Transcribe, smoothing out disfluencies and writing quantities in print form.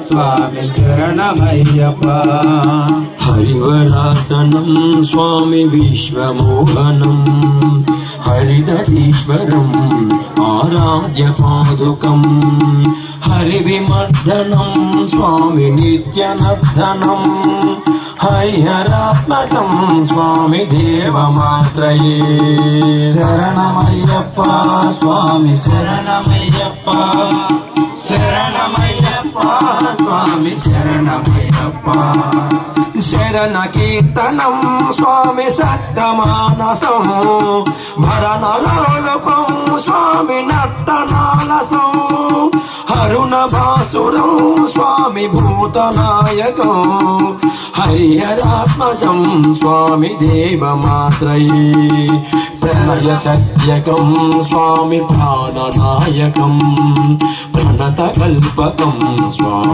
స్వామి శరణమయ్యప్ప. హరివరాసనం స్వామి విశ్వమోహనం హరిదరీశ్వరం ఆరాధ్య పాదుకం హరివిమర్దనం స్వామి నిత్యనర్దనం హరిహరాత్మకం స్వామి దేవమాత్రయే. శరణమయ్యప్ప స్వామి శరణమయ్యప్ప, శరణమయ్యప్ప స్వామి శరణమయ్యప్ప. శరణ కీర్తనం స్వామి సత్తమానసం భరణలోలపం స్వామి నర్తనాలసం హరుణ భాసురం స్వామి భూతనాయకం హరిహరాత్మజం స్వామి దేవమాత్రయే. ప్రణయ సత్యకం స్వామి ప్రాణనాయకం ప్రణత కల్పకం స్వామి